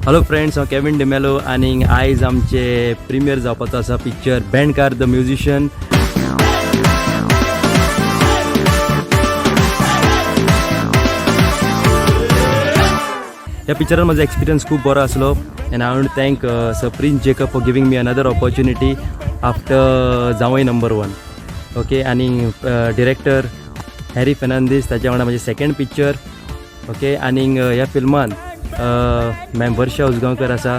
Hello friends, हांव Kevin D'Mello आनी आयज आमचे प्रिमियर जावपाचो आसा पिक्चर बँडकार द म्युजिशियन. ह्या पिक्चरान म्हजो एक्सपिरियन्स खूब बरो आसलो and I want to thank sir Prince Jacob for giving me another opportunity after जावई नंबर 1. ओके, आनी डिरेक्टर हॅरी फेर्नांडीस, ताच्या वांगडा म्हजें सेकेंड पिक्चर. ओके, आनी ह्या फिल्मान मॅम वर्षा उसगांवकर आसा,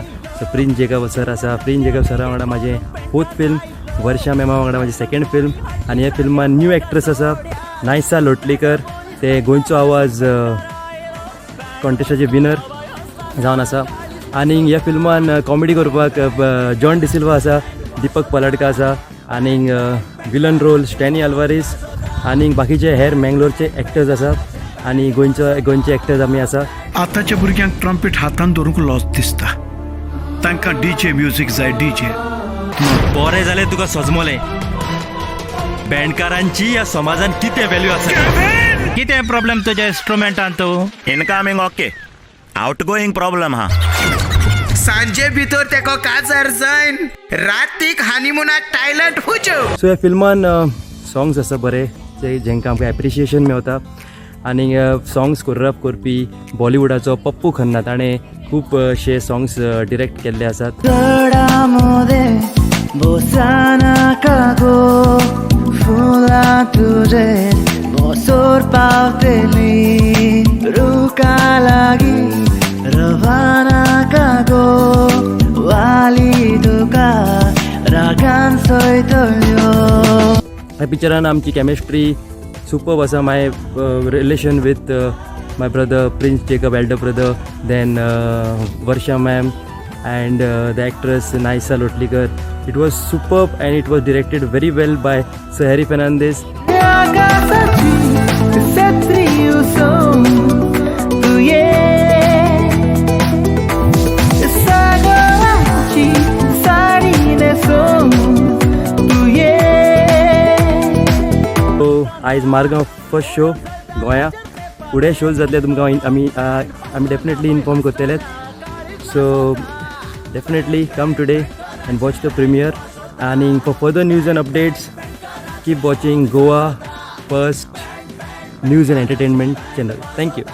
प्रिन्स जेकब सर आसा. प्रिन्स जेकब सरा वांगडा म्हाजें 4th फिल्म, वर्षा मॅमा वांगडा म्हाजें सेकेंड फिल्म. आनी ह्या फिल्मान न्यू एक्ट्रेस आसा नायसा लोटलीकर, ते गोंयचो आवाज कॉन्टेस्टाचे विनर जावन आसा. आनी ह्या फिल्मान कॉमेडी करपाक जॉन डिसिल्वा आसा, दीपक पलडका आसा, आनी विलन रोल स्टॅनी आल्वारीस, आनी बाकीचे हेर मँगलोरचे एक्टर्स आसा, आनी गोंयचे एक्टर्स आमी आसा. आतांच्या भुरग्यांक ट्रम्पेट हातान धरूंक लॉस दिसता, तांकां डीजे म्युजीक जाय. डीजे बरें जालें तुका सजमलें. बँडकारांची ह्या समाजान कितें व्हॅल्यू आसा? कितें प्रॉब्लेम तुज्या इंस्ट्रुमेंटान तूं? इनकमिंग ओके, आउटगोईंग प्रॉब्लेम हा. सांजे भितर तेको काजार जायन रातीक हनीमुनाक थायलंड वचो. सो ह्या फिल्मान सॉंग्स आसा बरे, जेंकां आमकां एप्रिशिएशन मेवता. आनी सॉंग्स कोरियोग्राफ करपी बॉलिवूडाचो पप्पू खन्ना, ताणें खूबशे सॉंग्स डिरेक्ट केल्ले आसात. ह्या पिक्चरान आमची केमिस्ट्री सुपर्ब आसा. My relation with my brother Prince Jacob, elder brother, then Varsha ma'am and the actress Naisa Lotlikar. It was superb and it was directed very well by Sir Harry Fernandez. So आयज Margao first show गोंया. फुडें shows जातले तुमकां आमी definitely inform करतले. So definitely come today and watch the premiere. And for further news and updates, keep watching Goa First News and Entertainment channel. Thank you.